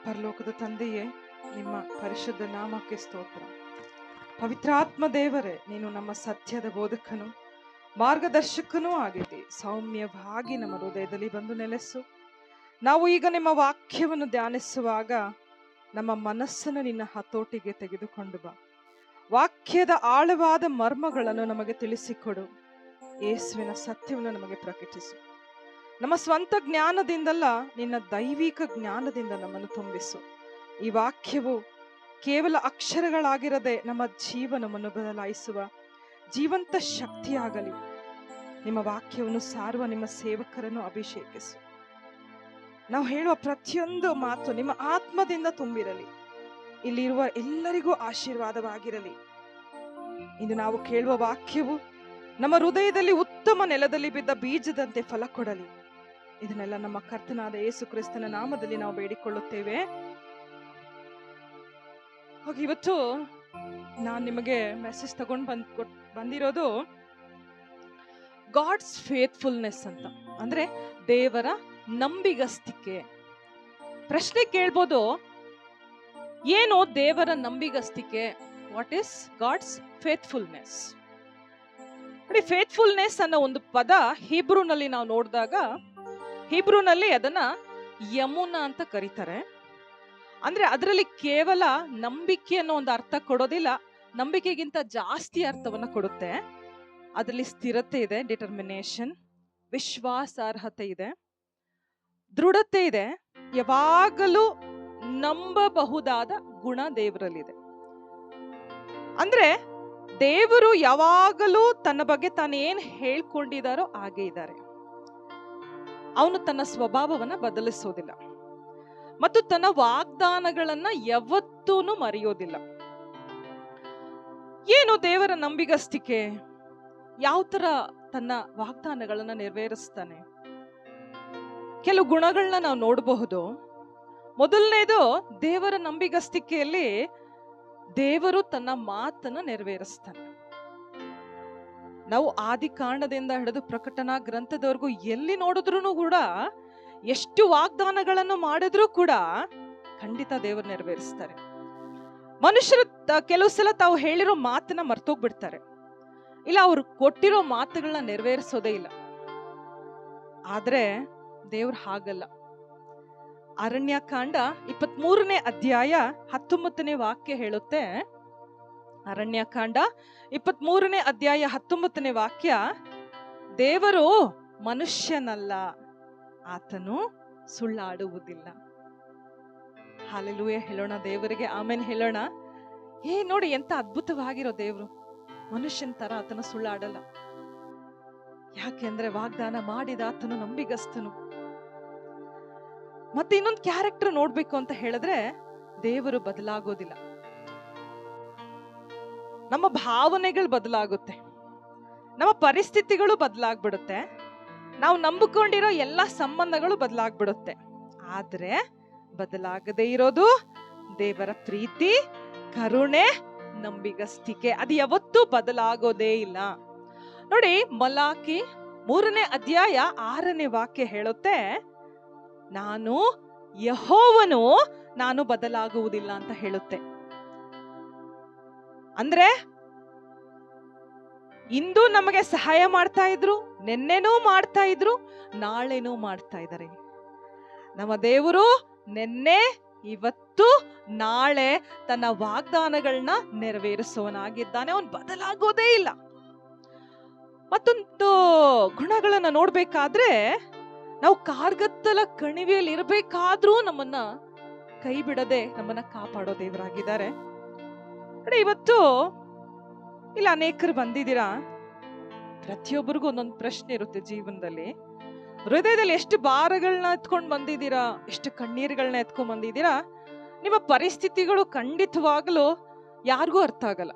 ಪರಲೋಕದ ತಂದೆಯೇ, ನಿಮ್ಮ ಪರಿಶುದ್ಧ ನಾಮಕ್ಕೆ ಸ್ತೋತ್ರ. ಪವಿತ್ರಾತ್ಮ ದೇವರೇ, ನೀನು ನಮ್ಮ ಸತ್ಯದ ಬೋಧಕನು, ಮಾರ್ಗದರ್ಶಕನೂ ಆಗಿದ್ದಿ. ಸೌಮ್ಯವಾಗಿ ನಮ್ಮ ಹೃದಯದಲ್ಲಿ ಬಂದು ನೆಲೆಸು. ನಾವು ಈಗ ನಿಮ್ಮ ವಾಕ್ಯವನ್ನು ಧ್ಯಾನಿಸುವಾಗ ನಮ್ಮ ಮನಸ್ಸನ್ನು ನಿನ್ನ ಹತೋಟಿಗೆ ತೆಗೆದುಕೊಂಡು ಬಾ. ವಾಕ್ಯದ ಆಳವಾದ ಮರ್ಮಗಳನ್ನು ನಮಗೆ ತಿಳಿಸಿಕೊಡು. ಯೇಸುವಿನ ಸತ್ಯವನ್ನು ನಮಗೆ ಪ್ರಕಟಿಸು. ನಮ್ಮ ಸ್ವಂತ ಜ್ಞಾನದಿಂದಲ್ಲ, ನಿನ್ನ ದೈವಿಕ ಜ್ಞಾನದಿಂದ ನಮ್ಮನ್ನು ತುಂಬಿಸು. ಈ ವಾಕ್ಯವು ಕೇವಲ ಅಕ್ಷರಗಳಾಗಿರದೆ ನಮ್ಮ ಜೀವನವನ್ನು ಬದಲಾಯಿಸುವ ಜೀವಂತ ಶಕ್ತಿಯಾಗಲಿ. ನಿಮ್ಮ ವಾಕ್ಯವನ್ನು ಸಾರುವ ನಿಮ್ಮ ಸೇವಕರನ್ನು ಅಭಿಷೇಕಿಸು. ನಾವು ಹೇಳುವ ಪ್ರತಿಯೊಂದು ಮಾತು ನಿಮ್ಮ ಆತ್ಮದಿಂದ ತುಂಬಿರಲಿ. ಇಲ್ಲಿರುವ ಎಲ್ಲರಿಗೂ ಆಶೀರ್ವಾದವಾಗಿರಲಿ. ಇಂದು ನಾವು ಕೇಳುವ ವಾಕ್ಯವು ನಮ್ಮ ಹೃದಯದಲ್ಲಿ ಉತ್ತಮ ನೆಲದಲ್ಲಿ ಬಿದ್ದ ಬೀಜದಂತೆ ಫಲ ಕೊಡಲಿ. ಇದನ್ನೆಲ್ಲ ನಮ್ಮ ಕರ್ತನಾದ ಯೇಸು ಕ್ರಿಸ್ತನ ನಾಮದಲ್ಲಿ ನಾವು ಬೇಡಿಕೊಳ್ಳುತ್ತೇವೆ. ಹಾಗೆ ಇವತ್ತು ನಾನು ನಿಮಗೆ ಮೆಸೇಜ್ ತಗೊಂಡು ಬಂದಿರೋದು ಗಾಡ್ಸ್ ಫೇತ್ಫುಲ್ನೆಸ್ ಅಂತ, ಅಂದ್ರೆ ದೇವರ ನಂಬಿಗಸ್ತಿಕೆ. ಪ್ರಶ್ನೆ ಕೇಳ್ಬೋದು, ಏನು ದೇವರ ನಂಬಿಗಸ್ತಿಕೆ? What is God's faithfulness? ನೋಡಿ, ಫೇತ್ಫುಲ್ನೆಸ್ ಅನ್ನೋ ಒಂದು ಪದ ಹೀಬ್ರೂನಲ್ಲಿ ನಾವು ನೋಡಿದಾಗ, ಹೀಬ್ರೂನಲ್ಲಿ ಅದನ್ನ ಯಮುನಾ ಅಂತ ಕರೀತಾರೆ. ಅಂದ್ರೆ ಅದರಲ್ಲಿ ಕೇವಲ ನಂಬಿಕೆ ಅನ್ನೋ ಒಂದು ಅರ್ಥ ಕೊಡೋದಿಲ್ಲ, ನಂಬಿಕೆಗಿಂತ ಜಾಸ್ತಿ ಅರ್ಥವನ್ನ ಕೊಡುತ್ತೆ. ಅದರಲ್ಲಿ ಸ್ಥಿರತೆ ಇದೆ, ಡಿಟರ್ಮಿನೇಷನ್, ವಿಶ್ವಾಸಾರ್ಹತೆ ಇದೆ, ದೃಢತೆ ಇದೆ, ಯಾವಾಗಲೂ ನಂಬಬಹುದಾದ ಗುಣ ದೇವರಲ್ಲಿದೆ. ಅಂದ್ರೆ ದೇವರು ಯಾವಾಗಲೂ ತನ್ನ ಬಗ್ಗೆ ತಾನು ಏನ್ ಹೇಳ್ಕೊಂಡಿದ್ದಾರೋ ಹಾಗೆ ಇದ್ದಾರೆ. ಅವನು ತನ್ನ ಸ್ವಭಾವವನ್ನ ಬದಲಿಸೋದಿಲ್ಲ ಮತ್ತು ತನ್ನ ವಾಗ್ದಾನಗಳನ್ನ ಯಾವತ್ತೂ ಮರೆಯೋದಿಲ್ಲ. ಏನು ದೇವರ ನಂಬಿಗಸ್ತಿಕೆ? ಯಾವ ತರ ತನ್ನ ವಾಗ್ದಾನಗಳನ್ನ ನೆರವೇರಿಸ್ತಾನೆ? ಕೆಲವು ಗುಣಗಳನ್ನ ನಾವು ನೋಡಬಹುದು. ಮೊದಲನೇದು, ದೇವರ ನಂಬಿಗಸ್ತಿಕೆಯಲ್ಲಿ ದೇವರು ತನ್ನ ಮಾತನ್ನ ನೆರವೇರಿಸ್ತಾನೆ. ನಾವು ಆದಿ ಕಾಂಡದಿಂದ ಹಿಡಿದು ಪ್ರಕಟಣಾ ಗ್ರಂಥದವರೆಗೂ ಎಲ್ಲಿ ನೋಡಿದ್ರು ಕೂಡ, ಎಷ್ಟು ವಾಗ್ದಾನಗಳನ್ನು ಮಾಡಿದ್ರೂ ಕೂಡ ಖಂಡಿತ ದೇವರು ನೆರವೇರಿಸ್ತಾರೆ. ಮನುಷ್ಯರು ಕೆಲವು ಸಲ ತಾವು ಹೇಳಿರೋ ಮಾತನ್ನ ಮರ್ತೋಗ್ಬಿಡ್ತಾರೆ, ಇಲ್ಲ ಅವ್ರು ಕೊಟ್ಟಿರೋ ಮಾತುಗಳನ್ನ ನೆರವೇರಿಸೋದೇ ಇಲ್ಲ. ಆದ್ರೆ ದೇವ್ರು ಹಾಗಲ್ಲ. ಅರಣ್ಯಕಾಂಡ 23ನೇ ಅಧ್ಯಾಯ 19ನೇ ವಾಕ್ಯ ಹೇಳುತ್ತೆ. ಅರಣ್ಯಕಾಂಡ 23ನೇ ಅಧ್ಯಾಯ 19ನೇ ವಾಕ್ಯ, ದೇವರು ಮನುಷ್ಯನಲ್ಲ, ಆತನು ಸುಳ್ಳಾಡುವುದಿಲ್ಲ. ಹಲ್ಲೆಲೂಯಾ ಹೇಳೋಣ ದೇವರಿಗೆ, ಆಮೇನ್ ಹೇಳೋಣ. ನೋಡಿ ಎಂತ ಅದ್ಭುತವಾಗಿರೋ ದೇವ್ರು. ಮನುಷ್ಯನ ತರ ಆತನ ಸುಳ್ಳಾಡಲ್ಲ. ಯಾಕೆಂದ್ರೆ ವಾಗ್ದಾನ ಮಾಡಿದ ಆತನು ನಂಬಿಗಸ್ತನು. ಮತ್ತೆ ಇನ್ನೊಂದು ಕ್ಯಾರೆಕ್ಟರ್ ನೋಡ್ಬೇಕು ಅಂತ ಹೇಳಿದ್ರೆ, ದೇವರು ಬದಲಾಗೋದಿಲ್ಲ. ನಮ್ಮ ಭಾವನೆಗಳು ಬದಲಾಗುತ್ತೆ, ನಮ್ಮ ಪರಿಸ್ಥಿತಿಗಳು ಬದಲಾಗ್ಬಿಡುತ್ತೆ, ನಾವು ನಂಬಿಕೊಂಡಿರೋ ಎಲ್ಲ ಸಂಬಂಧಗಳು ಬದಲಾಗ್ಬಿಡುತ್ತೆ. ಆದ್ರೆ ಬದಲಾಗದೇ ಇರೋದು ದೇವರ ಪ್ರೀತಿ, ಕರುಣೆ, ನಂಬಿಗಸ್ತಿಕೆ. ಅದು ಯಾವತ್ತೂ ಬದಲಾಗೋದೇ ಇಲ್ಲ. ನೋಡಿ, ಮಲಾಕಿ 3ನೇ ಅಧ್ಯಾಯ 6ನೇ ವಾಕ್ಯ ಹೇಳುತ್ತೆ, ನಾನು ಯೆಹೋವನು, ನಾನು ಬದಲಾಗುವುದಿಲ್ಲ ಅಂತ ಹೇಳುತ್ತೆ. ಅಂದ್ರೆ ಇಂದು ನಮಗೆ ಸಹಾಯ ಮಾಡ್ತಾ ಇದ್ರು, ನೆನ್ನೆನೂ ಮಾಡ್ತಾ ಇದ್ರು, ನಾಳೆನೂ ಮಾಡ್ತಾ ಇದ್ದಾರೆ. ನಮ್ಮ ದೇವರು ನೆನ್ನೆ, ಇವತ್ತು, ನಾಳೆ ತನ್ನ ವಾಗ್ದಾನಗಳನ್ನ ನೆರವೇರಿಸುವನಾಗಿದ್ದಾನೆ. ಅವನು ಬದಲಾಗೋದೇ ಇಲ್ಲ. ಮತ್ತೊಂದು ಗುಣಗಳನ್ನ ನೋಡ್ಬೇಕಾದ್ರೆ, ನಾವು ಕಾರ್ಗತ್ತಲ ಕಣಿವೆಯಲ್ಲಿ ಇರಬೇಕಾದ್ರೂ ನಮ್ಮನ್ನ ಕೈ ಬಿಡದೆ ನಮ್ಮನ್ನ ಕಾಪಾಡೋ ದೇವರಾಗಿದ್ದಾರೆ. ಇವತ್ತು ಇಲ್ಲ ಅನೇಕರು ಬಂದಿದ್ದೀರಾ, ಪ್ರತಿಯೊಬ್ಬರಿಗೂ ಒಂದೊಂದು ಪ್ರಶ್ನೆ ಇರುತ್ತೆ ಜೀವನದಲ್ಲಿ. ಹೃದಯದಲ್ಲಿ ಎಷ್ಟು ಭಾರಗಳನ್ನ ಎತ್ಕೊಂಡು ಬಂದಿದ್ದೀರಾ, ಎಷ್ಟು ಕಣ್ಣೀರುಗಳನ್ನ ಎತ್ಕೊಂಡ್ ಬಂದಿದ್ದೀರಾ. ನಿಮ್ಮ ಪರಿಸ್ಥಿತಿಗಳು ಖಂಡಿತವಾಗಲೂ ಯಾರಿಗೂ ಅರ್ಥ ಆಗಲ್ಲ.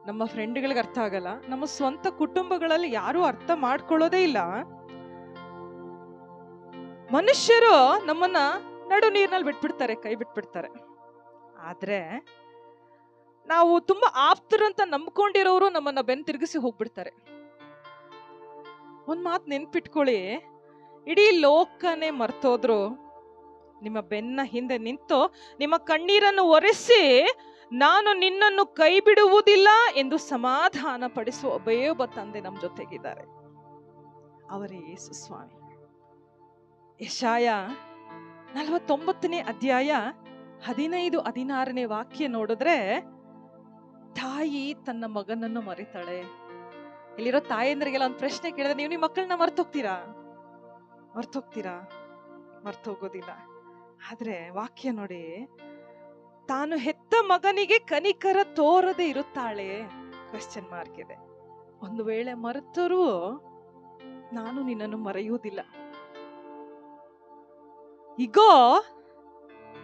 ನಮ್ಮ ಫ್ರೆಂಡ್ಗಳಿಗೆ ಅರ್ಥ ಆಗಲ್ಲ, ನಮ್ಮ ಸ್ವಂತ ಕುಟುಂಬಗಳಲ್ಲಿ ಯಾರು ಅರ್ಥ ಮಾಡ್ಕೊಳ್ಳೋದೇ ಇಲ್ಲ. ಮನುಷ್ಯರು ನಮ್ಮನ್ನ ನಡು ನೀರಿನಲ್ಲಿ ಬಿಟ್ಬಿಡ್ತಾರೆ, ಕೈ ಬಿಟ್ಬಿಡ್ತಾರೆ. ಆದ್ರೆ ನಾವು ತುಂಬಾ ಆಪ್ತರಂತ ನಂಬ್ಕೊಂಡಿರೋರು ನಮ್ಮನ್ನ ಬೆನ್ ತಿರುಗಿಸಿ ಹೋಗ್ಬಿಡ್ತಾರೆ. ಒಂದ್ ಮಾತು ನೆನ್ಪಿಟ್ಕೊಳ್ಳಿ, ಇಡೀ ಲೋಕನೇ ಮರ್ತೋದ್ರು ನಿಮ್ಮ ಬೆನ್ನ ಹಿಂದೆ ನಿಂತು ನಿಮ್ಮ ಕಣ್ಣೀರನ್ನು ಒರೆಸಿ ನಾನು ನಿನ್ನನ್ನು ಕೈ ಬಿಡುವುದಿಲ್ಲ ಎಂದು ಸಮಾಧಾನ ಪಡಿಸುವ ಒಬ್ಬೇ ಒಬ್ಬ ತಂದೆ ನಮ್ಮ ಜೊತೆಗಿದ್ದಾರೆ. ಅವರೇ ಯೇಸು ಸ್ವಾಮಿ. ಯೆಶಾಯ 49ನೇ ಅಧ್ಯಾಯ 15-16 ವಾಕ್ಯ ನೋಡಿದ್ರೆ, ತಾಯಿ ತನ್ನ ಮಗನನ್ನು ಮರಿತಾಳೆ. ಇಲ್ಲಿರೋ ತಾಯಂದ್ರಿಗೆಲ್ಲ ಒಂದು ಪ್ರಶ್ನೆ ಕೇಳಿದ್ರೆ, ನೀವು ನಿಮ್ಮ ಮಕ್ಕಳನ್ನ ಮರ್ತೋಗ್ತೀರಾ? ಮರ್ತೋಗೋದಿಲ್ಲ. ಆದ್ರೆ ವಾಕ್ಯ ನೋಡಿ, ತಾನು ಹೆತ್ತ ಮಗನಿಗೆ ಕನಿಕರ ತೋರದೆ ಇರುತ್ತಾಳೆ? ಕ್ವೆಶ್ಚನ್ ಮಾರ್ಕ್ ಇದೆ. ಒಂದು ವೇಳೆ ಮರೆತರೂ ನಾನು ನಿನ್ನನ್ನು ಮರೆಯುವುದಿಲ್ಲ. ಈಗೋ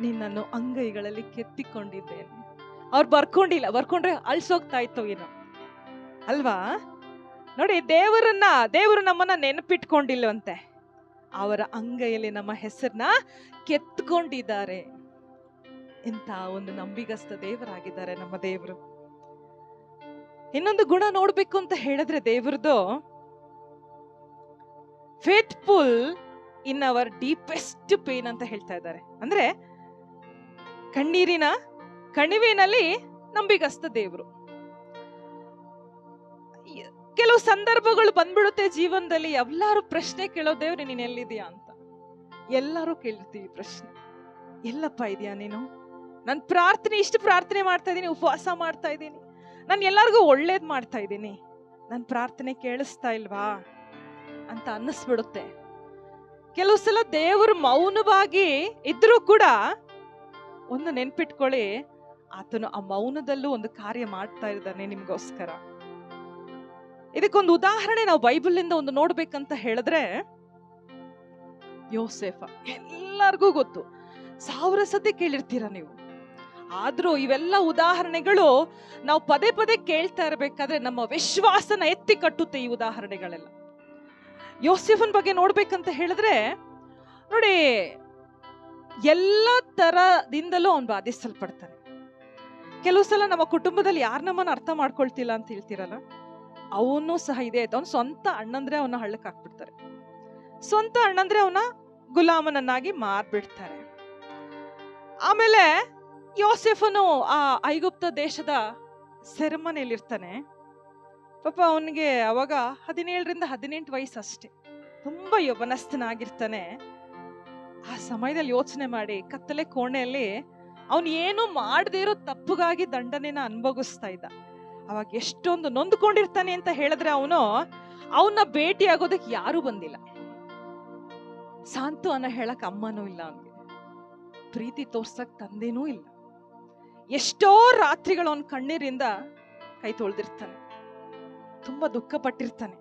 ನಿನ್ನನ್ನು ಅಂಗೈಗಳಲ್ಲಿ ಕೆತ್ತಿಕೊಂಡಿದ್ದೇನೆ. ಅವ್ರು ಬರ್ಕೊಂಡ್ರೆ ಅಳ್ಸೋಗ್ತಾ ಇತ್ತು ಏನೋ ಅಲ್ವಾ? ನೋಡಿ, ದೇವರು ನಮ್ಮನ್ನ ನೆನಪಿಟ್ಕೊಂಡಿಲ್ವಂತೆ. ಅವರ ಅಂಗೈಯಲ್ಲಿ ನಮ್ಮ ಹೆಸರನ್ನ ಕೆತ್ಕೊಂಡಿದ್ದಾರೆ. ಎಂತ ಒಂದು ನಂಬಿಗಸ್ತ ದೇವರಾಗಿದ್ದಾರೆ ನಮ್ಮ ದೇವರು. ಇನ್ನೊಂದು ಗುಣ ನೋಡ್ಬೇಕು ಅಂತ ಹೇಳಿದ್ರೆ ದೇವರದು, faithful in our deepest pain ಅಂತ ಹೇಳ್ತಾ ಇದ್ದಾರೆ. ಅಂದ್ರೆ ಕಣ್ಣೀರಿನ ಕಣಿವೆನಲ್ಲಿ ನಂಬಿಗಸ್ತ ದೇವರು. ಕೆಲವು ಸಂದರ್ಭಗಳು ಬಂದ್ಬಿಡುತ್ತೆ ಜೀವನದಲ್ಲಿ, ಎಲ್ಲಾರು ಪ್ರಶ್ನೆ ಕೇಳೋ, ದೇವ್ರೆ ನೀನ್ ಎಲ್ಲಿದ್ಯಾ ಅಂತ ಎಲ್ಲಾರು ಕೇಳಿರ್ತೀವಿ ಪ್ರಶ್ನೆ. ಎಲ್ಲಪ್ಪ ಇದೆಯಾ ನೀನು? ನನ್ ಇಷ್ಟು ಪ್ರಾರ್ಥನೆ ಮಾಡ್ತಾ ಇದ್ದೀನಿ, ಉಪವಾಸ ಮಾಡ್ತಾ ಇದ್ದೀನಿ, ನಾನು ಎಲ್ಲರಿಗೂ ಒಳ್ಳೇದ್ ಮಾಡ್ತಾ ಇದ್ದೀನಿ, ನನ್ ಪ್ರಾರ್ಥನೆ ಕೇಳಿಸ್ತಾ ಇಲ್ವಾ ಅಂತ ಅನ್ನಿಸ್ಬಿಡುತ್ತೆ. ಕೆಲವು ಸಲ ದೇವರು ಮೌನವಾಗಿ ಇದ್ರೂ ಕೂಡ ಒಂದು ನೆನ್ಪಿಟ್ಕೊಳ್ಳಿ, ಆತನು ಆ ಮೌನದಲ್ಲೂ ಒಂದು ಕಾರ್ಯ ಮಾಡ್ತಾ ಇದ್ದಾನೆ ನಿಮ್ಗೋಸ್ಕರ. ಇದಕ್ಕೊಂದು ಉದಾಹರಣೆ ನಾವು ಬೈಬಲ್ ಇಂದ ಒಂದು ನೋಡ್ಬೇಕಂತ ಹೇಳಿದ್ರೆ, ಯೋಸೇಫ ಎಲ್ಲರಿಗೂ ಗೊತ್ತು, 1000 ಸತಿ ಕೇಳಿರ್ತೀರ ನೀವು. ಆದ್ರೂ ಇವೆಲ್ಲ ಉದಾಹರಣೆಗಳು ನಾವು ಪದೇ ಪದೇ ಕೇಳ್ತಾ ಇರ್ಬೇಕಾದ್ರೆ ನಮ್ಮ ವಿಶ್ವಾಸನ ಎತ್ತಿ ಕಟ್ಟುತ್ತೆ ಈ ಉದಾಹರಣೆಗಳೆಲ್ಲ. ಯೋಸೇಫನ್ ಬಗ್ಗೆ ನೋಡ್ಬೇಕಂತ ಹೇಳಿದ್ರೆ ನೋಡಿ, ಎಲ್ಲ ತರದಿಂದಲೂ ಅವನು ಬಾಧಿಸಲ್ಪಡ್ತಾನೆ. ಕೆಲವು ಸಲ ನಮ್ಮ ಕುಟುಂಬದಲ್ಲಿ ಯಾರು ನಮ್ಮನ್ನ ಅರ್ಥ ಮಾಡ್ಕೊಳ್ತಿಲ್ಲ ಅಂತ ಹೇಳ್ತಿರಲ್ಲ, ಅವನು ಸಹ ಇದೆ. ಅವನ ಸ್ವಂತ ಅಣ್ಣಂದ್ರೆ ಅವನ ಹಳ್ಳಕ್ಕೆ ಹಾಕ್ಬಿಡ್ತಾರೆ, ಸ್ವಂತ ಅಣ್ಣಂದ್ರೆ ಅವನ ಗುಲಾಮನನ್ನಾಗಿ ಮಾರ್ಬಿಡ್ತಾರೆ. ಆಮೇಲೆ ಯೋಸೇಫನು ಆ ಐಗುಪ್ತ ದೇಶದ ಸೆರೆಮನೆಯಲ್ಲಿರ್ತಾನೆ. ಪಾಪ ಅವನಿಗೆ ಅವಾಗ 17-18 ವಯಸ್ಸು ಅಷ್ಟೇ, ತುಂಬಾ ಯೌವನಸ್ಥನಾಗಿರ್ತಾನೆ. ಆ ಸಮಯದಲ್ಲಿ ಯೋಚನೆ ಮಾಡಿ, ಕತ್ತಲೆ ಕೋಣೆಯಲ್ಲಿ ಅವನು ಏನು ಮಾಡದೇ ಇರೋ ತಪ್ಪುಗಾಗಿ ದಂಡನೆನ ಅನುಭವಿಸ್ತಾ ಇದ್ದ. ಅವಾಗ ಎಷ್ಟೊಂದು ನೊಂದ್ಕೊಂಡಿರ್ತಾನೆ ಅಂತ ಹೇಳಿದ್ರೆ, ಅವನ್ನ ಭೇಟಿ ಆಗೋದಕ್ಕೆ ಯಾರು ಬಂದಿಲ್ಲ, ಸಾಂತ್ವನ ಹೇಳಕ್ ಅಮ್ಮನೂ ಇಲ್ಲ, ಅವನಿಗೆ ಪ್ರೀತಿ ತೋರ್ಸಕ್ ತಂದೆನೂ ಇಲ್ಲ. ಎಷ್ಟೋ ರಾತ್ರಿಗಳು ಅವನ ಕಣ್ಣೀರಿಂದ ಕೈ ತೊಳ್ದಿರ್ತಾನೆ, ತುಂಬಾ ದುಃಖ ಪಟ್ಟಿರ್ತಾನೆ.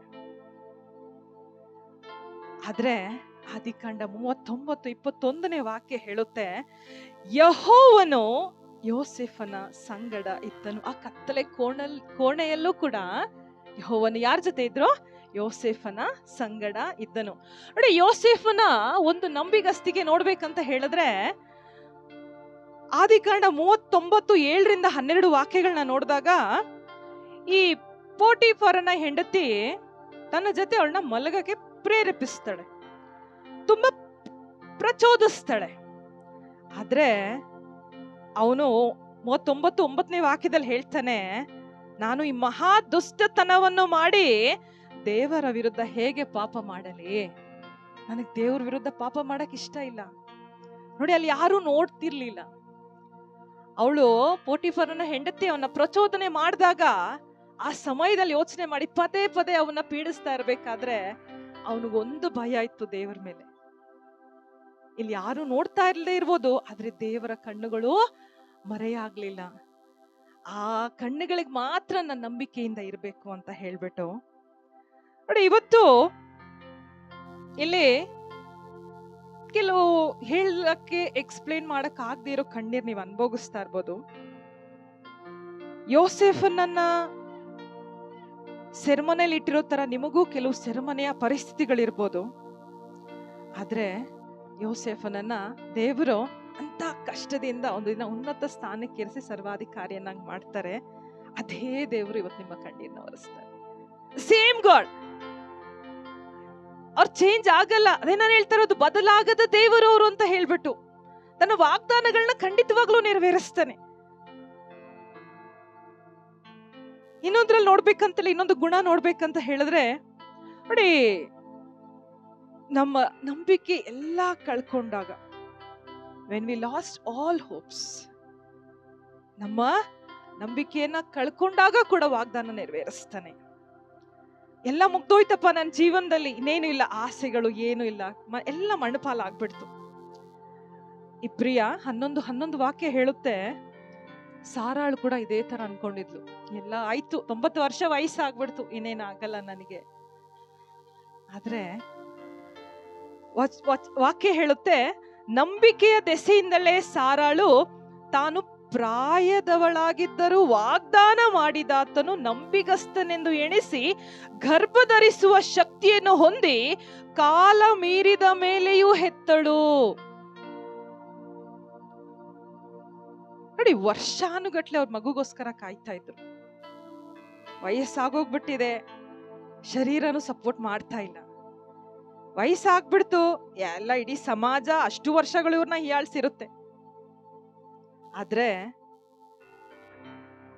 ಆದ್ರೆ ಆದಿಕಾಂಡ 39-21 ವಾಕ್ಯ ಹೇಳುತ್ತೆ, ಯೆಹೋವನು ಯೋಸೇಫನ ಸಂಗಡ ಇದ್ದನು. ಆ ಕತ್ತಲೆ ಕೋಣೆಯಲ್ಲೂ ಕೂಡ ಯೆಹೋವನು ಯಾರ ಜೊತೆ ಇದ್ರು? ಯೋಸೇಫನ ಸಂಗಡ ಇದ್ದನು. ನೋಡಿ, ಯೋಸೇಫನ ಒಂದು ನಂಬಿಗಸ್ತಿಗೆ ನೋಡ್ಬೇಕಂತ ಹೇಳಿದ್ರೆ, ಆದಿಕಾಂಡ 39:7-12 ವಾಕ್ಯಗಳನ್ನ ನೋಡಿದಾಗ, ಈ ಪೋಟಿಫರನ ಹೆಂಡತಿ ತನ್ನ ಜೊತೆ ಅವಳನ್ನ ಮಲಗಕ್ಕೆ ಪ್ರೇರೇಪಿಸ್ತಾಳೆ, ತುಂಬಾ ಪ್ರಚೋದಿಸ್ತಾಳೆ. ಆದ್ರೆ ಅವನು 39:9 ವಾಕ್ಯದಲ್ಲಿ ಹೇಳ್ತಾನೆ, ನಾನು ಈ ಮಹಾ ದುಷ್ಟತನವನ್ನು ಮಾಡಿ ದೇವರ ವಿರುದ್ಧ ಹೇಗೆ ಪಾಪ ಮಾಡಲಿ? ನನಗೆ ದೇವರ ವಿರುದ್ಧ ಪಾಪ ಮಾಡಕ್ ಇಷ್ಟ ಇಲ್ಲ. ನೋಡಿ, ಅಲ್ಲಿ ಯಾರು ನೋಡ್ತಿರ್ಲಿಲ್ಲ. ಅವಳು ಪೋಟಿಫರನ ಹೆಂಡತಿ ಅವನ್ನ ಪ್ರಚೋದನೆ ಮಾಡಿದಾಗ ಆ ಸಮಯದಲ್ಲಿ ಯೋಚನೆ ಮಾಡಿ ಪದೇ ಪದೇ ಅವನ್ನ ಪೀಡಿಸ್ತಾ ಇರ್ಬೇಕಾದ್ರೆ ಅವನಿಗೊಂದು ಭಯ ಇತ್ತು ದೇವರ ಮೇಲೆ. ಇಲ್ಲಿ ಯಾರು ನೋಡ್ತಾ ಇರದೇ ಇರ್ಬೋದು, ಆದ್ರೆ ದೇವರ ಕಣ್ಣುಗಳು ಮರೆಯಾಗ್ಲಿಲ್ಲ. ಆ ಕಣ್ಣುಗಳಿಗೆ ಮಾತ್ರ ನನ್ನ ನಂಬಿಕೆಯಿಂದ ಇರ್ಬೇಕು ಅಂತ ಹೇಳ್ಬಿಟ್ಟು ನೋಡಿ, ಇವತ್ತು ಇಲ್ಲಿ ಕೆಲವು ಹೇಳಕ್ಕೆ ಎಕ್ಸ್ಪ್ಲೇನ್ ಮಾಡಕ್ ಆಗದೆ ಇರೋ ಕಣ್ಣೀರ್ ನೀವು ಅನುಭವಿಸ್ತಾ ಇರ್ಬೋದು. ಯೋಸೇಫನನ್ನ ಸೆರೆಮನೆಯಲ್ಲಿ ಇಟ್ಟಿರೋ ತರ ನಿಮಗೂ ಕೆಲವು ಸೆರೆಮನೆಯ ಪರಿಸ್ಥಿತಿಗಳಿರ್ಬೋದು. ಆದ್ರೆ ಯೋಸೇಫನನ್ನ ದೇವರು ಅಂತ ಕಷ್ಟದಿಂದ ಒಂದು ದಿನ ಉನ್ನತ ಸ್ಥಾನಕ್ಕೆ ಇರಿಸಿ ಸರ್ವಾಧಿಕಾರಿಯನ್ನಾಗಿ ಮಾಡ್ತಾರೆ. ಅದೇ ದೇವರು ಇವತ್ತು ನಿಮ್ಮ ಕಣ್ಣೀರನ್ನ ಒರೆಸ್ತಾರೆ. ಸೇಮ್ ಗಾಡ್, ಅವ್ರು ಚೇಂಜ್ ಆಗಲ್ಲ. ಅದೇ ನಾನು ಹೇಳ್ತಾ ಇರೋದು, ಬದಲಾಗದ ದೇವರು ಅವರು ಅಂತ ಹೇಳ್ಬಿಟ್ಟು ತನ್ನ ವಾಗ್ದಾನಗಳನ್ನ ಖಂಡಿತವಾಗ್ಲೂ ನೆರವೇರಿಸ್ತಾನೆ. ಇನ್ನೊಂದ್ರಲ್ಲಿ ನೋಡ್ಬೇಕಂತಲ್ಲ, ಇನ್ನೊಂದು ಗುಣ ನೋಡ್ಬೇಕಂತ ಹೇಳಿದ್ರೆ ನೋಡಿ, ನಮ್ಮ ನಂಬಿಕೆ ಎಲ್ಲ ಕಳ್ಕೊಂಡಾಗ, when we lost all hopes, ನಮ್ಮ ನಂಬಿಕೆಯನ್ನ ಕಳ್ಕೊಂಡಾಗ ಕೂಡ ವಾಗ್ದಾನ ನೆರವೇರಿಸ್ತಾನೆ. ಎಲ್ಲ ಮುಗ್ದೋಯ್ತಪ್ಪ ನನ್ನ ಜೀವನದಲ್ಲಿ, ಇನ್ನೇನು ಇಲ್ಲ, ಆಸೆಗಳು ಏನು ಇಲ್ಲ, ಎಲ್ಲ ಮಣ್ಣುಪಾಲ ಆಗ್ಬಿಡ್ತು. ಇಬ್ರಿಯ 11 ವಾಕ್ಯ ಹೇಳುತ್ತೆ, ಸಾರಾಳು ಕೂಡ ಇದೇ ತರ ಅನ್ಕೊಂಡಿದ್ಲು. ಎಲ್ಲ ಆಯ್ತು, 90 ವರ್ಷ ವಯಸ್ಸಾಗ್ಬಿಡ್ತು, ಇನ್ನೇನಾಗಲ್ಲ ನನಗೆ. ಆದ್ರೆ ವಾಕ್ಯ ಹೇಳುತ್ತೆ, ನಂಬಿಕೆಯ ದೆಸೆಯಿಂದಲೇ ಸಾರಾಳು ತಾನು ಪ್ರಾಯದವಳಾಗಿದ್ದರೂ ವಾಗ್ದಾನ ಮಾಡಿದಾತನು ನಂಬಿಗಸ್ತನೆಂದು ಎಣಿಸಿ ಗರ್ಭಧರಿಸುವ ಶಕ್ತಿಯನ್ನು ಹೊಂದಿ ಕಾಲ ಮೀರಿದ ಮೇಲೆಯೂ ಹೆತ್ತಳು. ನೋಡಿ, ವರ್ಷಾನುಗಟ್ಲೆ ಅವ್ರ ಮಗುಗೋಸ್ಕರ ಕಾಯ್ತಾ ಇದ್ರು. ವಯಸ್ಸಾಗೋಗ್ಬಿಟ್ಟಿದೆ, ಶರೀರನು ಸಪೋರ್ಟ್ ಮಾಡ್ತಾ ಇಲ್ಲ, ವಯಸ್ಸಾಗ್ಬಿಡ್ತು, ಎಲ್ಲ ಇಡೀ ಸಮಾಜ ಅಷ್ಟು ವರ್ಷಗಳು ಇವ್ರನ್ನ ಹೀಯಾಳ್ಸಿರುತ್ತೆ. ಆದ್ರೆ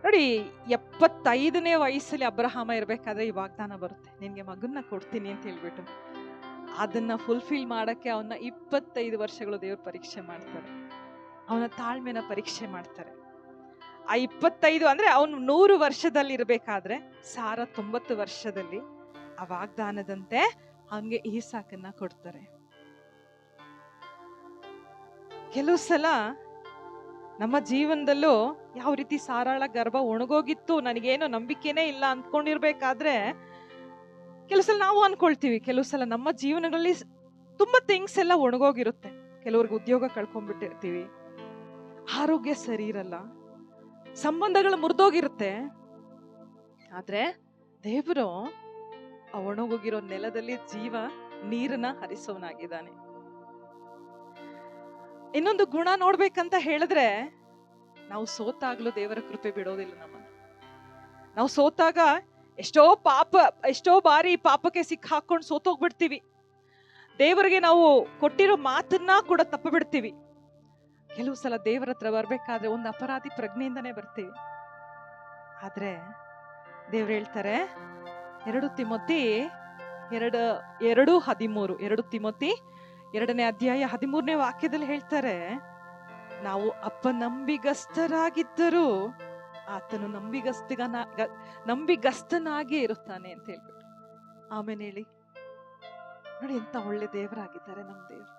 ನೋಡಿ, 75ನೇ ವಯಸ್ಸಲ್ಲಿ ಅಬ್ರಹಾಮ ಇರ್ಬೇಕಾದ್ರೆ ಈ ವಾಗ್ದಾನ ಬರುತ್ತೆ, ನಿನ್ಗೆ ಮಗನ್ನ ಕೊಡ್ತೀನಿ ಅಂತ ಹೇಳ್ಬಿಟ್ಟು. ಅದನ್ನ ಫುಲ್ಫಿಲ್ ಮಾಡಕ್ಕೆ ಅವನ್ನ 25 ವರ್ಷಗಳು ದೇವ್ರ ಪರೀಕ್ಷೆ ಮಾಡ್ತಾರೆ, ಅವನ ತಾಳ್ಮೆನ ಪರೀಕ್ಷೆ ಮಾಡ್ತಾರೆ. ಆ 25 ಅಂದ್ರೆ ಅವನು 100 ವರ್ಷದಲ್ಲಿ ಇರ್ಬೇಕಾದ್ರೆ ಸಾರ 90 ವರ್ಷದಲ್ಲಿ ಆ ವಾಗ್ದಾನದಂತೆ ಅವನ್ಗೆ ಈಸಾಕನ್ನ ಕೊಡ್ತಾರೆ. ಕೆಲವು ಸಲ ನಮ್ಮ ಜೀವನದಲ್ಲೂ ಯಾವ ರೀತಿ ಸಾರಾಳ ಗರ್ಭ ಒಣಗೋಗಿತ್ತು, ನನಗೇನು ನಂಬಿಕೆನೇ ಇಲ್ಲ ಅಂದ್ಕೊಂಡಿರ್ಬೇಕಾದ್ರೆ ಕೆಲವು ಸಲ ನಾವು ಅನ್ಕೊಳ್ತೀವಿ, ಕೆಲವು ಸಲ ನಮ್ಮ ಜೀವನಗಳಲ್ಲಿ ತುಂಬಾ ಥಿಂಗ್ಸ್ ಎಲ್ಲ ಒಣಗೋಗಿರುತ್ತೆ. ಕೆಲವ್ರಿಗೆ ಉದ್ಯೋಗ ಕಳ್ಕೊಂಡ್ಬಿಟ್ಟಿರ್ತೀವಿ, ಆರೋಗ್ಯ ಸರಿ ಇರಲ್ಲ, ಸಂಬಂಧಗಳು ಮುರಿದೋಗಿರುತ್ತೆ. ಆದ್ರೆ ದೇವರು ಆ ಒಣಗೋಗಿರೋ ನೆಲದಲ್ಲಿ ನೀರನ್ನ ಹರಿಸೋನಾಗಿದ್ದಾನೆ. ಇನ್ನೊಂದು ಗುಣ ನೋಡ್ಬೇಕಂತ ಹೇಳಿದ್ರೆ, ನಾವು ಸೋತಾಗ್ಲೂ ದೇವರ ಕೃಪೆ ಬಿಡೋದಿಲ್ಲ ನಮ್ಮನ್ನು. ನಾವು ಸೋತಾಗ ಎಷ್ಟೋ ಬಾರಿ ಪಾಪಕ್ಕೆ ಸಿಕ್ಕಾಕೊಂಡು ಸೋತೋಗ್ಬಿಡ್ತೀವಿ. ದೇವರಿಗೆ ನಾವು ಕೊಟ್ಟಿರೋ ಮಾತನ್ನ ಕೂಡ ತಪ್ಪ ಬಿಡ್ತೀವಿ. ಕೆಲವು ಸಲ ದೇವರ ಹತ್ರ ಬರ್ಬೇಕಾದ್ರೆ ಒಂದು ಅಪರಾಧಿ ಪ್ರಜ್ಞೆಯಿಂದನೇ ಬರ್ತೀವಿ. ಆದ್ರೆ ದೇವ್ರು ಹೇಳ್ತಾರೆ, 2 ತಿಮೋತಿ 2:2ನೇ ಅಧ್ಯಾಯ 13ನೇ ವಾಕ್ಯದಲ್ಲಿ ಹೇಳ್ತಾರೆ, ನಾವು ಅಪನಂಬಿಗಸ್ತರಾಗಿದ್ದರೂ ಆತನು ನಂಬಿಗಸ್ತನಾಗಿ ಇರುತ್ತಾನೆ ಅಂತ ಹೇಳ್ಬಿಟ್ಟು. ಆಮೇಲೆ ಹೇಳಿ ನೋಡಿ, ಎಂತ ಒಳ್ಳೆ ದೇವರಾಗಿದ್ದಾರೆ ನಮ್ಮ ದೇವರು.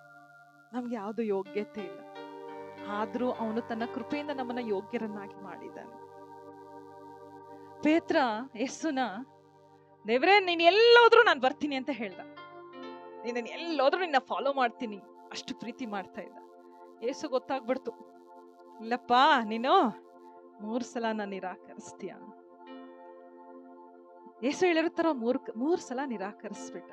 ನಮ್ಗೆ ಯಾವ್ದು ಯೋಗ್ಯತೆ ಇಲ್ಲ, ಆದ್ರೂ ಅವನು ತನ್ನ ಕೃಪೆಯಿಂದ ನಮ್ಮನ್ನ ಯೋಗ್ಯರನ್ನಾಗಿ ಮಾಡಿದ್ದಾನೆ. ಪೇತ್ರ ಯೇಸುನ, ದೇವ್ರೇ ನೀನ್ ಎಲ್ಲೋದ್ರೂ ನಾನು ಬರ್ತೀನಿ ಅಂತ ಹೇಳ್ದ, ನೀನ್ ಎಲ್ಲೋದ್ರೂ ನಿನ್ನ ಫಾಲೋ ಮಾಡ್ತೀನಿ, ಅಷ್ಟು ಪ್ರೀತಿ ಮಾಡ್ತಾ ಇದ್ದ. ಯೇಸು ಗೊತ್ತಾಗ್ಬಿಡ್ತು, ಇಲ್ಲಪ್ಪ ನೀನು 3 ಸಲ ನಾನು ನಿರಾಕರಿಸ್ತೀಯ. ಯೇಸು ಹೇಳಿರ್ತಾರ 3 ಸಲ ನಿರಾಕರಿಸ್ಬಿಟ್ಟ.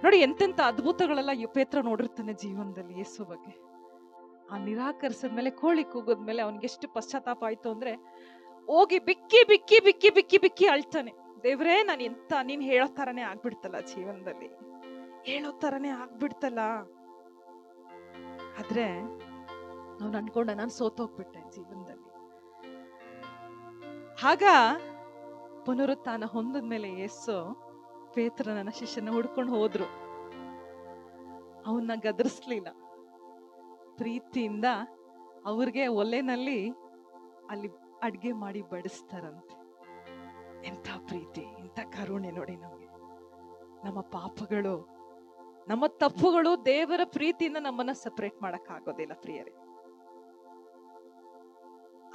ನೋಡಿ, ಎಂತೆಂತ ಅದ್ಭುತಗಳೆಲ್ಲ ಪೇತ್ರ ನೋಡಿರ್ತಾನೆ ಜೀವನದಲ್ಲಿ ಯೇಸು ಬಗ್ಗೆ. ಆ ನಿರಾಕರಿಸಿದ್ಮೇಲೆ, ಕೋಳಿ ಕೂಗೋದ್ಮೇಲೆ ಅವನಿಗೆ ಎಷ್ಟು ಪಶ್ಚಾತ್ತಾಪ ಆಯ್ತು ಅಂದ್ರೆ, ಹೋಗಿ ಬಿಕ್ಕಿ ಬಿಕ್ಕಿ ಬಿಕ್ಕಿ ಬಿಕ್ಕಿ ಬಿಕ್ಕಿ ಅಳ್ತಾನೆ, ದೇವ್ರೇ ನೀನ್ ಹೇಳೋ ತರನೇ ಆಗ್ಬಿಡ್ತಲ್ಲ, ಜೀವನದಲ್ಲಿ ಹೇಳೋ ತರನೇ ಆಗ್ಬಿಡ್ತಲ್ಲ. ಆದ್ರೆ ಅವ್ನು ಅನ್ಕೊಂಡ, ನಾನು ಸೋತೋಗ್ಬಿಟ್ಟೆ ಜೀವನದಲ್ಲಿ. ಆಗ ಪುನರುತ್ಥಾನ ಹೊಂದಿದ್ಮೇಲೆ ಯೇಸು ಪೇತ್ರನ ಶಿಷ್ಯನ ಹುಡ್ಕೊಂಡು ಹೋದ್ರು. ಅವನ್ನ ಗದರಿಸ್ಲಿಲ್ಲ, ಪ್ರೀತಿಯಿಂದ ಅವ್ರಿಗೆ ಒಲೆನಲ್ಲಿ ಅಲ್ಲಿ ಅಡ್ಗೆ ಮಾಡಿ ಬಡಿಸ್ತಾರಂತೆ. ಎಂಥ ಪ್ರೀತಿ, ಎಂಥ ಕರುಣೆ ನೋಡಿ ನಮ್ಗೆ. ನಮ್ಮ ಪಾಪಗಳು, ನಮ್ಮ ತಪ್ಪುಗಳು ದೇವರ ಪ್ರೀತಿಯಿಂದ ನಮ್ಮನ್ನ ಸಪರೇಟ್ ಮಾಡಕ್ ಆಗೋದಿಲ್ಲ ಪ್ರಿಯರೇ.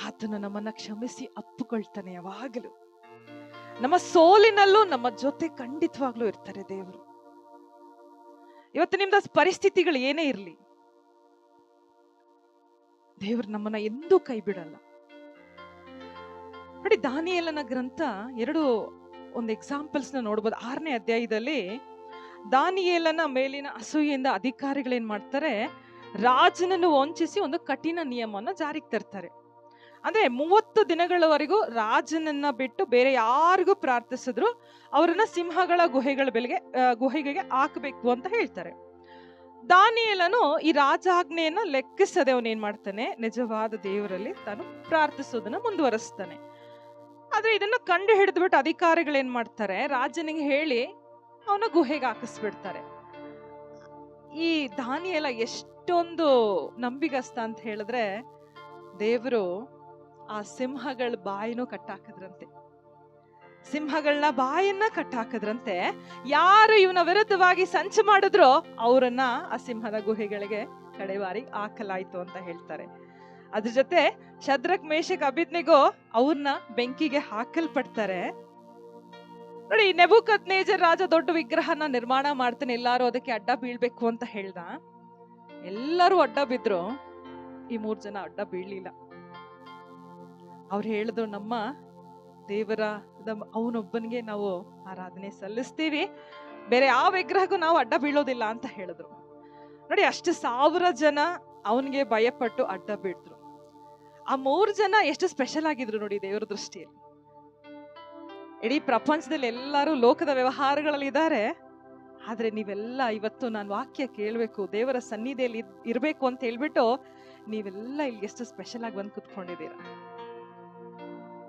ಆತನು ನಮ್ಮನ್ನ ಕ್ಷಮಿಸಿ ಅಪ್ಪುಕೊಳ್ತಾನೆ ಯಾವಾಗಲೂ. ನಮ್ಮ ಸೋಲಿನಲ್ಲೂ ನಮ್ಮ ಜೊತೆ ಖಂಡಿತವಾಗ್ಲೂ ಇರ್ತಾರೆ ದೇವರು. ಇವತ್ತು ನಿಮ್ದ ಪರಿಸ್ಥಿತಿಗಳು ಏನೇ ಇರ್ಲಿ, ದೇವರು ನಮ್ಮನ್ನ ಎಂದೂ ಕೈ ಬಿಡಲ್ಲ. ನೋಡಿ, ದಾನಿಯೇಲನ ಗ್ರಂಥ ಒಂದು ಎಕ್ಸಾಂಪಲ್ಸ್ ನ ನೋಡ್ಬೋದು. 6ನೇ ಅಧ್ಯಾಯದಲ್ಲಿ ದಾನಿಯೇಲನ ಮೇಲಿನ ಅಸೂಯೆಯಿಂದ ಅಧಿಕಾರಿಗಳೇನ್ ಮಾಡ್ತಾರೆ, ರಾಜನನ್ನು ವಂಚಿಸಿ ಒಂದು ಕಠಿಣ ನಿಯಮವನ್ನು ಜಾರಿಗೆ ತರ್ತಾರೆ. ಅಂದ್ರೆ 30 ದಿನಗಳವರೆಗೂ ರಾಜನನ್ನ ಬಿಟ್ಟು ಬೇರೆ ಯಾರಿಗೂ ಪ್ರಾರ್ಥಿಸಿದ್ರು ಅವರನ್ನ ಸಿಂಹಗಳ ಗುಹೆಗೆ ಹಾಕಬೇಕು ಅಂತ ಹೇಳ್ತಾರೆ. ದಾನಿಯೇಲನು ಈ ರಾಜಾಜ್ಞೆಯನ್ನ ಲೆಕ್ಕಿಸದೆ ಅವನೇನ್ ಮಾಡ್ತಾನೆ, ನಿಜವಾದ ದೇವರಲ್ಲಿ ತಾನು ಪ್ರಾರ್ಥಿಸೋದನ್ನ ಮುಂದುವರಿಸ್ತಾನೆ. ಆದ್ರೆ ಇದನ್ನ ಕಂಡು ಹಿಡಿದ್ಬಿಟ್ಟು ಅಧಿಕಾರಿಗಳೇನ್ ಮಾಡ್ತಾರೆ, ರಾಜನಿಗೆ ಹೇಳಿ ಅವನ ಗುಹೆಗೆ ಹಾಕಿಸ್ಬಿಡ್ತಾರೆ. ಈ ದಾನಿಯೇಲ ಎಷ್ಟೊಂದು ನಂಬಿಗಸ್ತ ಅಂತ ಹೇಳಿದ್ರೆ, ದೇವರು ಆ ಸಿಂಹಗಳ ಬಾಯಿನೂ ಕಟ್ಟಾಕಿದ್ರಂತೆ, ಸಿಂಹಗಳನ್ನ ಬಾಯನ್ನ ಕಟ್ಟಾಕಿದ್ರಂತೆ. ಯಾರು ಇವನ ವಿರುದ್ಧವಾಗಿ ಸಂಚು ಮಾಡಿದ್ರೋ ಅವರನ್ನ ಆ ಸಿಂಹದ ಗುಹೆಗಳಿಗೆ ಕಡೆವಾರಿ ಹಾಕಲಾಯ್ತು ಅಂತ ಹೇಳ್ತಾರೆ. ಅದ್ರ ಜೊತೆ ಶದ್ರಕ್, ಮೇಷಕ್, ಅಬೇದ್ನೆಗೋ ಅವ್ರನ್ನ ಬೆಂಕಿಗೆ ಹಾಕಲ್ಪಡ್ತಾರೆ. ನೋಡಿ, ನೆಬೂಕದ್ನೆಚ್ಚರ್ ರಾಜ ದೊಡ್ಡ ವಿಗ್ರಹನ ನಿರ್ಮಾಣ ಮಾಡ್ತಾನೆ, ಎಲ್ಲಾರು ಅದಕ್ಕೆ ಅಡ್ಡ ಬೀಳ್ಬೇಕು ಅಂತ ಹೇಳ್ದ. ಎಲ್ಲರೂ ಅಡ್ಡ ಬಿದ್ರು, ಈ 3 ಜನ ಅಡ್ಡ ಬೀಳ್ಲಿಲ್ಲ. ಅವ್ರು ಹೇಳಿದ್ರು, ನಮ್ಮ ದೇವರ ಅವನೊಬ್ಬನಿಗೆ ನಾವು ಆರಾಧನೆ ಸಲ್ಲಿಸ್ತೀವಿ, ಬೇರೆ ಯಾವ ವಿಗ್ರಹಕ್ಕೂ ನಾವು ಅಡ್ಡ ಬೀಳೋದಿಲ್ಲ ಅಂತ ಹೇಳಿದ್ರು. ನೋಡಿ, ಅಷ್ಟು 1000 ಜನ ಅವನಿಗೆ ಭಯಪಟ್ಟು ಅಡ್ಡ ಬೀಳಿದ್ರು. ಆ 3 ಜನ ಎಷ್ಟು ಸ್ಪೆಷಲ್ ಆಗಿದ್ರು ನೋಡಿ ದೇವರ ದೃಷ್ಟಿಯಲ್ಲಿ. ಇಡೀ ಪ್ರಪಂಚದಲ್ಲಿ ಎಲ್ಲರೂ ಲೋಕದ ವ್ಯವಹಾರಗಳಲ್ಲಿ ಇದ್ದಾರೆ, ಆದ್ರೆ ನೀವೆಲ್ಲ ಇವತ್ತು ನಾನು ವಾಕ್ಯ ಕೇಳಬೇಕು, ದೇವರ ಸನ್ನಿಧಿಯಲ್ಲಿ ಇರ್ಬೇಕು ಅಂತ ಹೇಳ್ಬಿಟ್ಟು ನೀವೆಲ್ಲ ಇಲ್ಲಿ ಎಷ್ಟು ಸ್ಪೆಷಲ್ ಆಗಿ ಬಂದು ಕುತ್ಕೊಂಡಿದ್ದೀರಾ.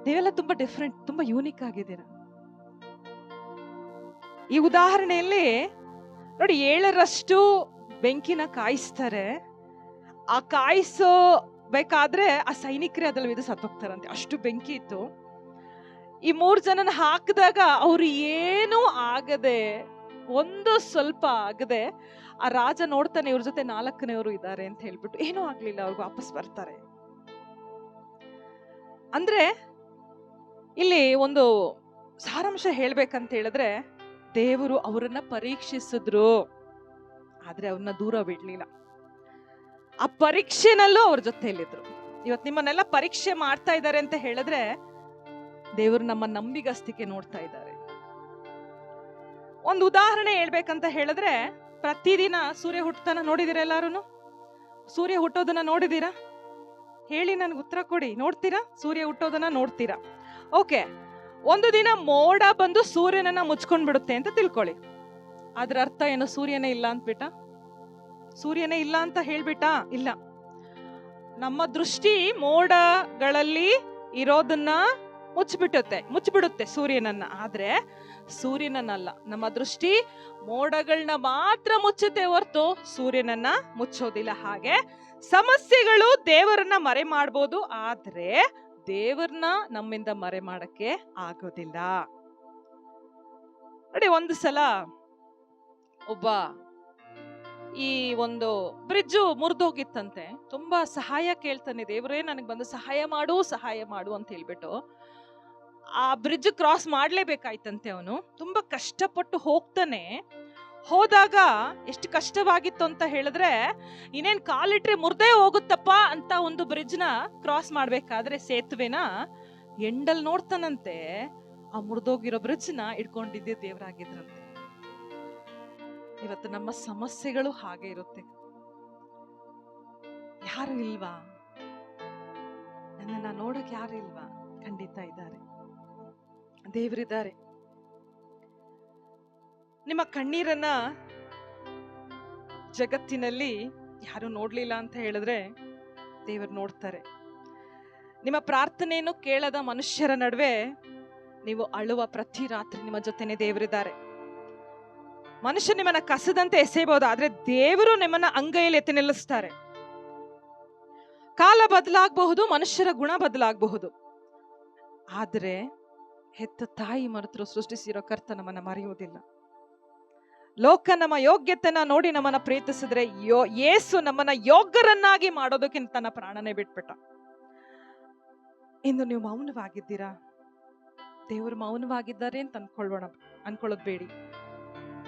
ನೀವೆಲ್ಲ ತುಂಬಾ ಡಿಫ್ರೆಂಟ್, ತುಂಬಾ ಯೂನಿಕ್ ಆಗಿದ್ದೀರಾ. ಈ ಉದಾಹರಣೆಯಲ್ಲಿ ನೋಡಿ, 7ರಷ್ಟು ಬೆಂಕಿನ ಕಾಯಿಸ್ತಾರೆ. ಆ ಕಾಯಿಸೋ ಬೇಕಾದ್ರೆ ಆ ಸೈನಿಕರೇ ಅದ್ರಲ್ಲಿ ಇದು ಸತ್ತೋಗ್ತಾರಂತೆ, ಅಷ್ಟು ಬೆಂಕಿ ಇತ್ತು. ಈ 3 ಜನನ ಹಾಕಿದಾಗ ಅವ್ರು ಏನೂ ಆಗದೆ, ಒಂದು ಸ್ವಲ್ಪ ಆಗದೆ, ಆ ರಾಜ ನೋಡ್ತಾನೆ ಇವ್ರ ಜೊತೆ 4ನೇವರು ಇದ್ದಾರೆ ಅಂತ ಹೇಳ್ಬಿಟ್ಟು ಏನೂ ಆಗ್ಲಿಲ್ಲ, ಅವ್ರಿಗೆ ವಾಪಸ್ ಬರ್ತಾರೆ. ಅಂದ್ರೆ ಇಲ್ಲಿ ಒಂದು ಸಾರಾಂಶ ಹೇಳ್ಬೇಕಂತ ಹೇಳಿದ್ರೆ, ದೇವರು ಅವರನ್ನ ಪರೀಕ್ಷಿಸಿದ್ರು, ಆದ್ರೆ ಅವ್ರನ್ನ ದೂರ ಬಿಡ್ಲಿಲ್ಲ. ಆ ಪರೀಕ್ಷೆನಲ್ಲೂ ಅವ್ರ ಜೊತೆಯಲ್ಲಿದ್ರು. ಇವತ್ತು ನಿಮ್ಮನ್ನೆಲ್ಲ ಪರೀಕ್ಷೆ ಮಾಡ್ತಾ ಇದ್ದಾರೆ ಅಂತ ಹೇಳಿದ್ರೆ, ದೇವರು ನಮ್ಮ ನಂಬಿಗಸ್ತಿಕೆ ನೋಡ್ತಾ ಇದ್ದಾರೆ. ಒಂದು ಉದಾಹರಣೆ ಹೇಳ್ಬೇಕಂತ ಹೇಳಿದ್ರೆ, ಪ್ರತಿದಿನ ಸೂರ್ಯ ಹುಟ್ಟತನ ನೋಡಿದಿರ? ಎಲ್ಲಾರು ಸೂರ್ಯ ಹುಟ್ಟೋದನ್ನ ನೋಡಿದೀರಾ? ಹೇಳಿ, ನನ್ಗೆ ಉತ್ತರ ಕೊಡಿ. ನೋಡ್ತೀರಾ? ಸೂರ್ಯ ಹುಟ್ಟೋದನ್ನ ನೋಡ್ತೀರಾ? ಓಕೆ, ಒಂದು ದಿನ ಮೋಡ ಬಂದು ಸೂರ್ಯನನ್ನ ಮುಚ್ಕೊಂಡ್ ಬಿಡುತ್ತೆ ಅಂತ ತಿಳ್ಕೊಳ್ಳಿ. ಅದ್ರ ಅರ್ಥ ಏನು? ಸೂರ್ಯನೇ ಇಲ್ಲ ಅಂತಬಿಟ್ಟ? ಸೂರ್ಯನೇ ಇಲ್ಲ ಅಂತ ಹೇಳ್ಬಿಟ್ಟ? ಇಲ್ಲ. ನಮ್ಮ ದೃಷ್ಟಿ ಮೋಡಗಳಲ್ಲಿ ಇರೋದನ್ನ ಮುಚ್ಚಿಬಿಡುತ್ತೆ ಸೂರ್ಯನನ್ನ, ಆದ್ರೆ ಸೂರ್ಯನನ್ನಲ್ಲ. ನಮ್ಮ ದೃಷ್ಟಿ ಮೋಡಗಳನ್ನ ಮಾತ್ರ ಮುಚ್ಚುತ್ತೆ ಹೊರತು ಸೂರ್ಯನನ್ನ ಮುಚ್ಚೋದಿಲ್ಲ. ಹಾಗೆ ಸಮಸ್ಯೆಗಳು ದೇವರನ್ನ ಮರೆ ಮಾಡ್ಬೋದು, ಆದ್ರೆ ದೇವರನ್ನ ನಮ್ಮಿಂದ ಮರೆ ಮಾಡಕ್ಕೆ ಆಗೋದಿಲ್ಲ. ನೋಡಿ, ಒಂದು ಸಲ ಒಬ್ಬ ಈ ಒಂದು ಬ್ರಿಡ್ಜ್ ಮುರಿದೋಗಿತ್ತಂತೆ. ತುಂಬಾ ಸಹಾಯ ಕೇಳ್ತಾನೆ, ದೇವರೇ ನನಗೆ ಬಂದು ಸಹಾಯ ಮಾಡು ಅಂತ ಹೇಳ್ಬಿಟ್ಟು ಆ ಬ್ರಿಡ್ಜ್ ಕ್ರಾಸ್ ಮಾಡ್ಲೇಬೇಕಾಯ್ತಂತೆ. ಅವನು ತುಂಬಾ ಕಷ್ಟಪಟ್ಟು ಹೋಗ್ತಾನೆ. ಹೋದಾಗ ಎಷ್ಟು ಕಷ್ಟವಾಗಿತ್ತು ಅಂತ ಹೇಳಿದ್ರೆ, ಇನ್ನೇನ್ ಕಾಲಿಟ್ರೆ ಮುರ್ದೇ ಹೋಗುತ್ತಪ್ಪ ಅಂತ ಒಂದು ಬ್ರಿಡ್ಜ್ ನ ಕ್ರಾಸ್ ಮಾಡ್ಬೇಕಾದ್ರೆ ಸೇತುವೆನ ಎಂಡಲ್ ನೋಡ್ತಾನಂತೆ, ಆ ಮುರಿದೋಗಿರೋ ಬ್ರಿಡ್ಜ್ ನ ಇಟ್ಕೊಂಡಿದ್ದೆ ದೇವರಾಗಿದ್ರಂತೆ. ಇವತ್ತು ನಮ್ಮ ಸಮಸ್ಯೆಗಳು ಹಾಗೆ ಇರುತ್ತೆ. ಯಾರು ಇಲ್ವಾ? ನನ್ನನ್ನ ನೋಡಕ್ ಯಾರು ಇಲ್ವಾ? ಖಂಡಿತ ಇದ್ದಾರೆ, ದೇವರಿದ್ದಾರೆ. ನಿಮ್ಮ ಕಣ್ಣೀರನ್ನ ಜಗತ್ತಿನಲ್ಲಿ ಯಾರು ನೋಡ್ಲಿಲ್ಲ ಅಂತ ಹೇಳಿದ್ರೆ ದೇವರು ನೋಡ್ತಾರೆ. ನಿಮ್ಮ ಪ್ರಾರ್ಥನೆಯನ್ನು ಕೇಳದ ಮನುಷ್ಯರ ನಡುವೆ ನೀವು ಅಳುವ ಪ್ರತಿ ರಾತ್ರಿ ನಿಮ್ಮ ಜೊತೆನೆ ದೇವರಿದ್ದಾರೆ. ಮನುಷ್ಯ ನಿಮ್ಮನ್ನ ಕಸದಂತೆ ಎಸೆಯಬಹುದು, ಆದ್ರೆ ದೇವರು ನಿಮ್ಮನ್ನ ಅಂಗೈಯಲ್ಲಿ ಎತ್ತಿ ನಿಲ್ಲಿಸ್ತಾರೆ. ಕಾಲ ಬದಲಾಗಬಹುದು, ಮನುಷ್ಯರ ಗುಣ ಬದಲಾಗಬಹುದು, ಆದ್ರೆ ಹೆತ್ತ ತಾಯಿ ಮರೆತರು ಸೃಷ್ಟಿಸಿರೋ ಕರ್ತ ನಮ್ಮನ್ನ ಮರೆಯುವುದಿಲ್ಲ. ಲೋಕ ನಮ್ಮ ಯೋಗ್ಯತೆನ ನೋಡಿ ನಮ್ಮನ್ನ ಪ್ರೀತಿಸಿದ್ರೆ, ಯೇಸು ನಮ್ಮನ್ನ ಯೋಗ್ಯರನ್ನಾಗಿ ಮಾಡೋದಕ್ಕೆ ತನ್ನ ಪ್ರಾಣನೇ ಬಿಟ್ಬಿಟ್ಟ. ಇಂದು ನೀವು ಮೌನವಾಗಿದ್ದೀರಾ? ದೇವರು ಮೌನವಾಗಿದ್ದಾರೆ ಅಂತ ಅನ್ಕೊಳ್ಳೋದು ಬೇಡಿ.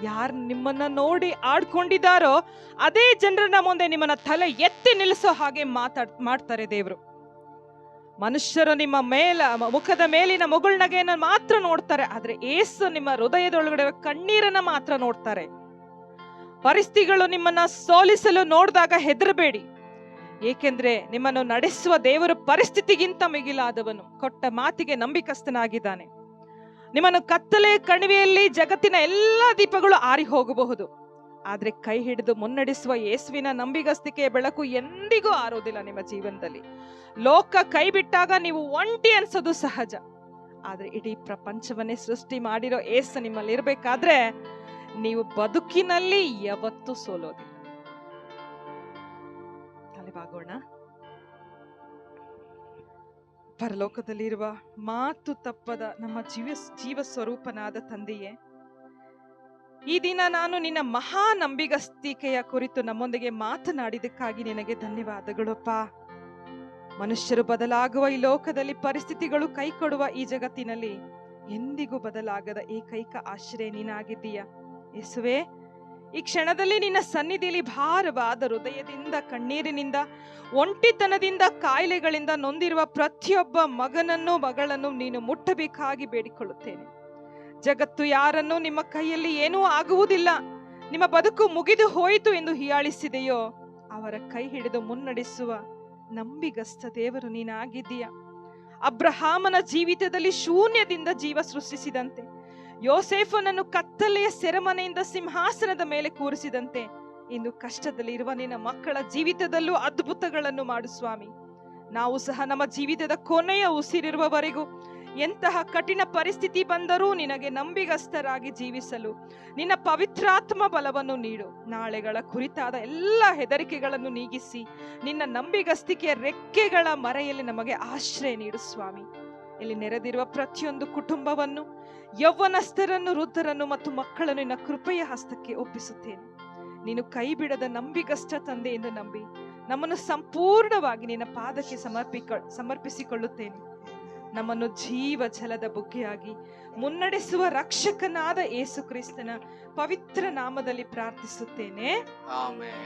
ಯಾರು ನಿಮ್ಮನ್ನ ನೋಡಿ ಆಡ್ಕೊಂಡಿದ್ದಾರೋ ಅದೇ ಜನರನ್ನ ಮುಂದೆ ನಿಮ್ಮನ್ನ ತಲೆ ಎತ್ತಿ ನಿಲ್ಲಿಸೋ ಹಾಗೆ ಮಾಡ್ತಾರೆ ದೇವರು. ಮನುಷ್ಯರು ನಿಮ್ಮ ಮುಖದ ಮೇಲಿನ ಮುಗುಳ್ನಗೆಯನ್ನು ಮಾತ್ರ ನೋಡ್ತಾರೆ, ಆದ್ರೆ ಏಸು ನಿಮ್ಮ ಹೃದಯದೊಳಗಡೆ ಕಣ್ಣೀರನ್ನ ಮಾತ್ರ ನೋಡ್ತಾರೆ. ಪರಿಸ್ಥಿತಿಗಳು ನಿಮ್ಮನ್ನ ಸೋಲಿಸಲು ನೋಡಿದಾಗ ಹೆದರಬೇಡಿ, ಏಕೆಂದ್ರೆ ನಿಮ್ಮನ್ನು ನಡೆಸುವ ದೇವರು ಪರಿಸ್ಥಿತಿಗಿಂತ ಮಿಗಿಲಾದವನು. ಕೊಟ್ಟ ಮಾತಿಗೆ ನಂಬಿಕಸ್ಥನಾಗಿದ್ದಾನೆ. ನಿಮ್ಮನ್ನು ಕತ್ತಲೆ ಕಣಿವೆಯಲ್ಲಿ ಜಗತ್ತಿನ ಎಲ್ಲ ದೀಪಗಳು ಆರಿ ಹೋಗಬಹುದು, ಆದ್ರೆ ಕೈ ಹಿಡಿದು ಮುನ್ನಡೆಸುವ ಯೇಸುವಿನ ನಂಬಿಗಸ್ತಿಕೆಯ ಬೆಳಕು ಎಂದಿಗೂ ಆರೋದಿಲ್ಲ ನಿಮ್ಮ ಜೀವನದಲ್ಲಿ. ಲೋಕ ಕೈ ಬಿಟ್ಟಾಗ ನೀವು ಒಂಟಿ ಅನ್ಸೋದು ಸಹಜ. ಆದ್ರೆ ಇಡೀ ಪ್ರಪಂಚವನ್ನೇ ಸೃಷ್ಟಿ ಮಾಡಿರೋ ಯೇಸು ನಿಮ್ಮಲ್ಲಿ ಇರ್ಬೇಕಾದ್ರೆ ನೀವು ಬದುಕಿನಲ್ಲಿ ಯಾವತ್ತೂ ಸೋಲೋದಿಲ್ಲ. ತಲೆಬಾಗೋಣ. ಪರಲೋಕದಲ್ಲಿರುವ ಮಾತು ತಪ್ಪದ ನಮ್ಮ ಜೀವ ಸ್ವರೂಪನಾದ ತಂದೆಯೇ, ಈ ದಿನ ನಾನು ನಿನ್ನ ಮಹಾ ನಂಬಿಗಸ್ತಿಕೆಯ ಕುರಿತು ನಮ್ಮೊಂದಿಗೆ ಮಾತನಾಡಿದಕ್ಕಾಗಿ ನಿನಗೆ ಧನ್ಯವಾದಗಳಪ್ಪ. ಮನುಷ್ಯರು ಬದಲಾಗುವ ಈ ಲೋಕದಲ್ಲಿ, ಪರಿಸ್ಥಿತಿಗಳು ಕೈಕೊಡುವ ಈ ಜಗತ್ತಿನಲ್ಲಿ ಎಂದಿಗೂ ಬದಲಾಗದ ಏಕೈಕ ಆಶ್ರಯ ನೀನಾಗಿದ್ದೀಯ ಯೇಸುವೆ. ಈ ಕ್ಷಣದಲ್ಲಿ ನಿನ್ನ ಸನ್ನಿಧಿಯಲ್ಲಿ ಭಾರವಾದ ಹೃದಯದಿಂದ, ಕಣ್ಣೀರಿನಿಂದ, ಒಂಟಿತನದಿಂದ, ಕಾಯಿಲೆಗಳಿಂದ ನೊಂದಿರುವ ಪ್ರತಿಯೊಬ್ಬ ಮಗನನ್ನು ಮಗಳನ್ನು ನೀನು ಮುಟ್ಟಬೇಕಾಗಿ ಬೇಡಿಕೊಳ್ಳುತ್ತೇನೆ. ಜಗತ್ತು ಯಾರನ್ನು ನಿಮ್ಮ ಕೈಯಲ್ಲಿ ಏನೂ ಆಗುವುದಿಲ್ಲ, ನಿಮ್ಮ ಬದುಕು ಮುಗಿದು ಹೋಯಿತು ಎಂದು ಹೀಯಾಳಿಸಿದೆಯೋ ಅವರ ಕೈ ಹಿಡಿದು ಮುನ್ನಡೆಸುವ ನಂಬಿಗಸ್ತ ದೇವರು ನೀನಾಗಿದ್ದೀಯ. ಅಬ್ರಹಾಮನ ಜೀವಿತದಲ್ಲಿ ಶೂನ್ಯದಿಂದ ಜೀವ ಸೃಷ್ಟಿಸಿದಂತೆ, ಯೋಸೇಫನನ್ನು ಕತ್ತಲೆಯ ಸೆರೆಮನೆಯಿಂದ ಸಿಂಹಾಸನದ ಮೇಲೆ ಕೂರಿಸಿದಂತೆ, ಇಂದು ಕಷ್ಟದಲ್ಲಿ ಇರುವ ನಿನ್ನ ಮಕ್ಕಳ ಜೀವಿತದಲ್ಲೂ ಅದ್ಭುತಗಳನ್ನು ಮಾಡು ಸ್ವಾಮಿ. ನಾವು ಸಹ ನಮ್ಮ ಜೀವಿತದ ಕೊನೆಯ ಉಸಿರಿರುವವರೆಗೂ ಎಂತಹ ಕಠಿಣ ಪರಿಸ್ಥಿತಿ ಬಂದರೂ ನಿನಗೆ ನಂಬಿಗಸ್ತರಾಗಿ ಜೀವಿಸಲು ನಿನ್ನ ಪವಿತ್ರಾತ್ಮ ಬಲವನ್ನು ನೀಡು. ನಾಳೆಗಳ ಕುರಿತಾದ ಎಲ್ಲ ಹೆದರಿಕೆಗಳನ್ನು ನೀಗಿಸಿ ನಿನ್ನ ನಂಬಿಗಸ್ತಿಕೆಯ ರೆಕ್ಕೆಗಳ ಮರೆಯಲ್ಲಿ ನಮಗೆ ಆಶ್ರಯ ನೀಡು ಸ್ವಾಮಿ. ಇಲ್ಲಿ ನೆರೆದಿರುವ ಪ್ರತಿಯೊಂದು ಕುಟುಂಬವನ್ನು, ಯೌವನಸ್ಥರನ್ನು, ವೃದ್ಧರನ್ನು ಮತ್ತು ಮಕ್ಕಳನ್ನು ನಿನ್ನ ಕೃಪೆಯ ಹಸ್ತಕ್ಕೆ ಒಪ್ಪಿಸುತ್ತೇನೆ. ನೀನು ಕೈ ಬಿಡದ ನಂಬಿಗಸ್ತ ತಂದೆ ಎಂದು ನಂಬಿ ನಮ್ಮನ್ನು ಸಂಪೂರ್ಣವಾಗಿ ನಿನ್ನ ಪಾದಕ್ಕೆ ಸಮರ್ಪಿಸಿಕೊಳ್ಳುತ್ತೇನೆ. ನಮ್ಮನ್ನು ಜೀವ ಜಲದ ಬುಗ್ಗೆಯಾಗಿ ಮುನ್ನಡೆಸುವ ರಕ್ಷಕನಾದ ಯೇಸು ಕ್ರಿಸ್ತನ ಪವಿತ್ರ ನಾಮದಲ್ಲಿ ಪ್ರಾರ್ಥಿಸುತ್ತೇನೆ. ಆಮೆನ್.